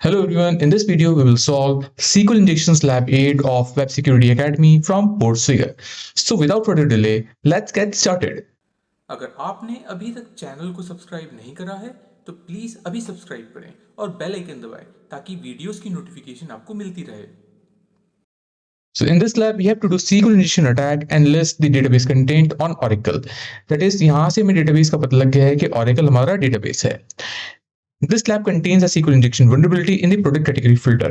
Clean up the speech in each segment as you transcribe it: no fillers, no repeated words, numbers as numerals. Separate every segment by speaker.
Speaker 1: Hello everyone, in this video we will solve SQL Injections Lab 8 of Web Security Academy from Coursera. So without further delay, let's get started.
Speaker 2: अगर आपने अभी तक channel को subscribe नहीं करा है तो प्लीज़ अभी सब्सक्राइब करें और बेल आइकन दबाएं ताकि वीडियोस की नोटिफिकेशन आपको मिलती रहे।
Speaker 1: So in this lab we have to do SQL injection attack and list the database content on Oracle. That is यहाँ से हमें database का पता लग गया है कि Oracle हमारा database है. This lab contains a SQL injection vulnerability in the product category filter.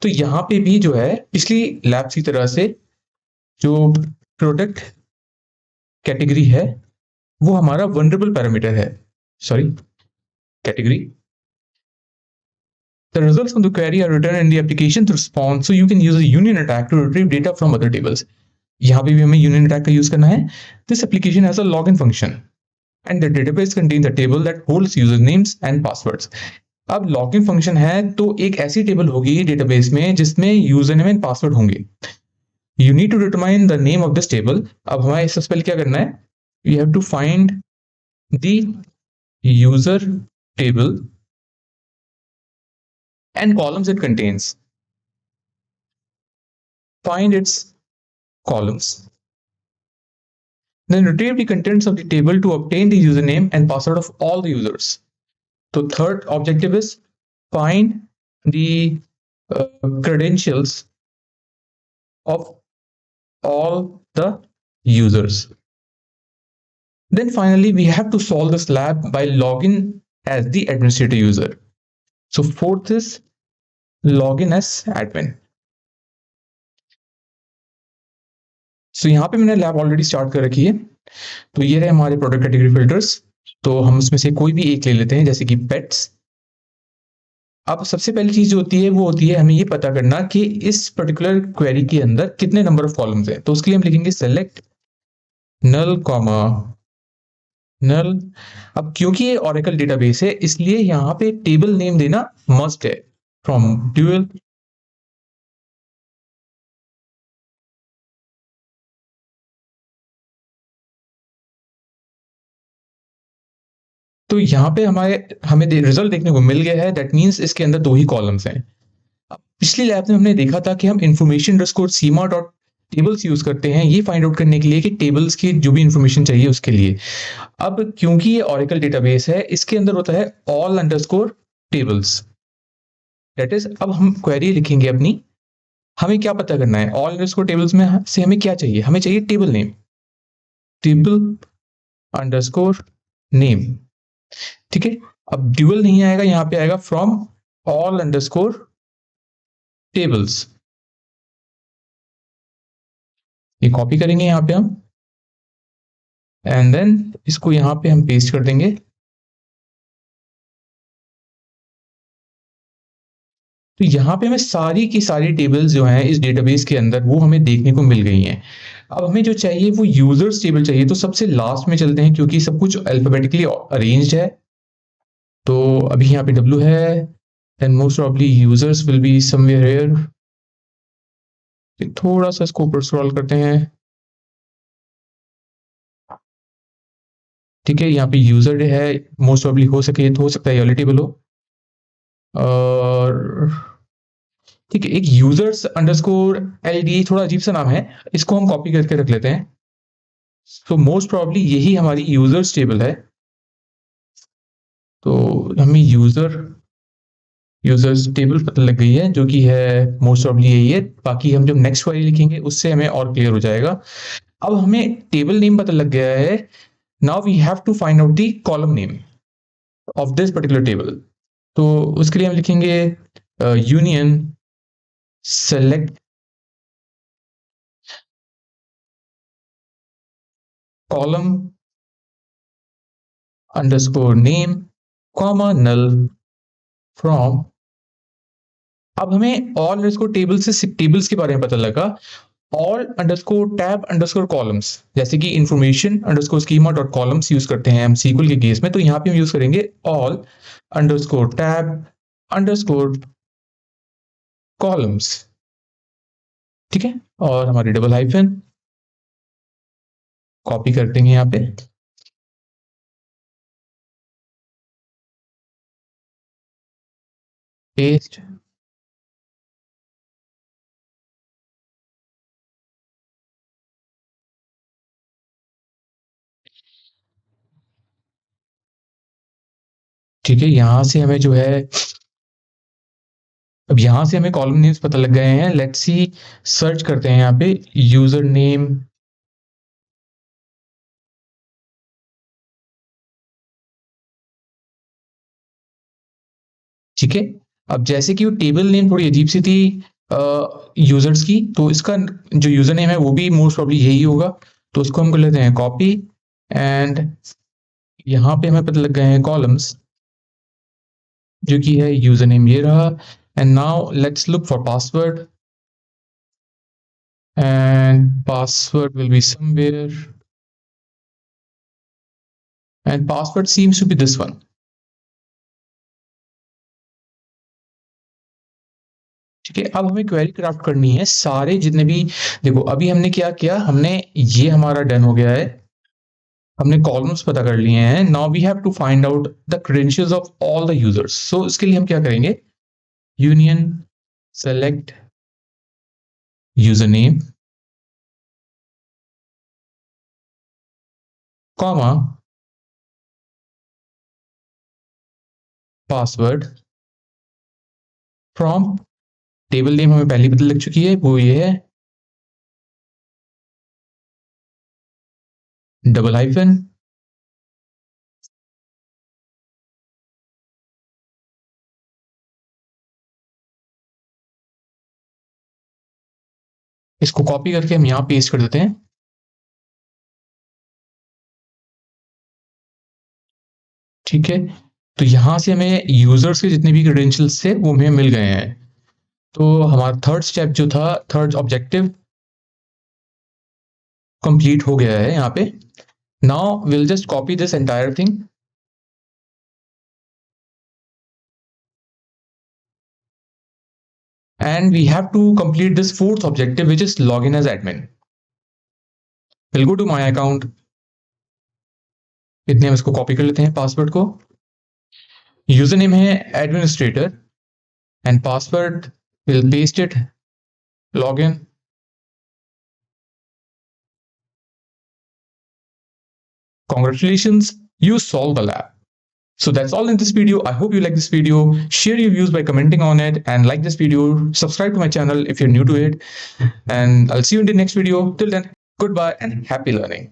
Speaker 1: तो यहाँ पे भी जो है पिछली lab की तरह से जो product category है वो हमारा vulnerable parameter है. Sorry, category. The results from the query are returned in the application to response, so you can use a union attack to retrieve data from other tables. यहाँ पे भी हमें union attack का use करना है. This application has a login function, and the database contains a table that holds usernames and passwords. अब login function है तो एक ऐसी टेबल होगी database में जिसमें यूजरनेम एंड पासवर्ड होंगे. You need to determine the name of this table. अब हमारे सबसे पहले क्या करना है? We have to find the user table and columns it contains. Find its columns. Then retrieve the contents of the table to obtain the username and password of all the users. So third objective is find the credentials of all the users. Then finally, we have to solve this lab by login as the administrator user. So fourth is login as admin. So यहाँ पे मैंने lab already start कर रखी है. तो ये रहे हमारे प्रोडक्ट कैटेगरी फिल्टर्स. तो हम इसमें से कोई भी एक ले लेते हैं जैसे कि पेट्स. अब सबसे पहली चीज जो होती है वो होती है हमें ये पता करना कि इस पर्टिकुलर क्वेरी के अंदर कितने नंबर ऑफ कॉलम्स हैं. तो उसके लिए हम लिखेंगे सेलेक्ट नल कॉमा नल. अब क्योंकि ये ऑरेकल डेटाबेस है इसलिए यहाँ पे टेबल नेम देना मस्ट है. फ्रॉम ड्यूअल तो यहाँ पे हमें रिजल्ट देखने को मिल गया है. दैट मीन्स इसके अंदर दो ही कॉलम्स हैं. पिछली लैब में हमने देखा था कि हम इन्फॉर्मेशन अंडरस्कोर सीमा डॉट टेबल्स यूज करते हैं ये फाइंड आउट करने के लिए कि टेबल्स की जो भी इंफॉर्मेशन चाहिए उसके लिए. अब क्योंकि ये ऑरेकल डेटाबेस है इसके अंदर होता है all underscore tables. That is अब हम क्वेरी लिखेंगे अपनी. हमें क्या पता करना है ऑल अंडरस्कोर टेबल्स में से हमें क्या चाहिए. हमें चाहिए table name. Table underscore name. ठीक है. अब ड्यूअल नहीं आएगा यहाँ पे आएगा फ्रॉम ऑल अंडरस्कोर टेबल्स. ये कॉपी करेंगे यहाँ पे हम एंड देन इसको यहाँ पे हम पेस्ट कर देंगे. तो यहाँ पे हमें सारी की सारी टेबल्स जो हैं इस डेटाबेस के अंदर वो हमें देखने को मिल गई हैं. अब हमें जो चाहिए वो यूजर्स टेबल चाहिए. तो सबसे लास्ट में चलते हैं क्योंकि सब कुछ अल्फाबेटिकली अरेंज्ड है. तो अभी यहाँ पे W है then most probably users will be somewhere here. थोड़ा सा इसको ऊपर स्क्रॉल करते हैं. ठीक है. यहाँ पे यूजर है मोस्ट प्रॉब्ली हो सकता है ये वाली टेबल हो. और ठीक है एक यूजर्स अंडरस्कोर LD थोड़ा अजीब सा नाम है. इसको हम कॉपी करके रख लेते हैं. तो मोस्ट प्रॉब्ली यही हमारी यूजर्स टेबल है. तो हमें यूजर्स टेबल पता लग गई है जो कि है मोस्ट प्रॉब्ली यही है. बाकी हम जब नेक्स्ट क्वेरी लिखेंगे उससे हमें और क्लियर हो जाएगा. अब हमें टेबल नेम पता लग गया है. Now we have to find out the column name of this particular table. तो उसके लिए हम लिखेंगे union select column underscore name comma null from. अब हमें ऑल अंडरस्कोर टेबल से टेबल्स के बारे में पता लगा. All underscore tab underscore columns जैसे कि information underscore schema dot columns use करते हैं हम सीक्वल के केस में. तो यहाँ पे हम यूज करेंगे all underscore tab underscore columns. ठीक है. और हमारी डबल हाइफन कॉपी कर देंगे यहाँ पे. पेस्ट ठीक है, यहाँ से हमें जो है, अब यहाँ से हमें कॉलम नेम्स पता लग गए हैं। लेट्स सी, सर्च करते हैं यहाँ पे यूजर नेम। ठीक है, अब जैसे कि वो टेबल नेम थोड़ी अजीब सी थी यूजर्स की, तो इसका जो यूजर नेम है वो भी मोस्ट प्रॉब्ली यही होगा। तो उसको हम कर लेते हैं कॉपी, एंड यहाँ पे हमें पता लग गए हैं कॉलम्स, जो कि है यूजर नेम ये रहा। And now let's look for password, and password will be somewhere, and password seems to be this one. ठीक है, अब हमें क्वेरी क्राफ्ट करनी है सारे जितने भी, देखो अभी हमने क्या किया, हमने ये हमारा डन हो गया है, हमने कॉलम्स पता कर लिए हैं। Now we have to find out the credentials of all the users. So इसके लिए हम क्या करेंगे, union select user name comma password from, table name हमें पहले पता लग चुकी है, वो ये है डबल हाइफन, इसको कॉपी करके हम यहां पेस्ट कर देते हैं। ठीक है, तो यहां से हमें यूजर्स के जितने भी क्रेडेंशियल्स थे वो हमें मिल गए हैं। तो हमारा थर्ड स्टेप जो था, थर्ड ऑब्जेक्टिव कंप्लीट हो गया है यहाँ पे। Now will just copy this entire thing, and we have to complete this fourth objective, which is login as admin. We'll go to my account, इतने हम इसको कॉपी कर लेते हैं पासवर्ड को, यूजर नेम है administrator, and password will paste it, login, congratulations, you solved the lab. So that's all in this video. I hope you like this video. Share your views by commenting on it, and like this video. Subscribe to my channel if you're new to it, and I'll see you in the next video. Till then, goodbye and happy learning.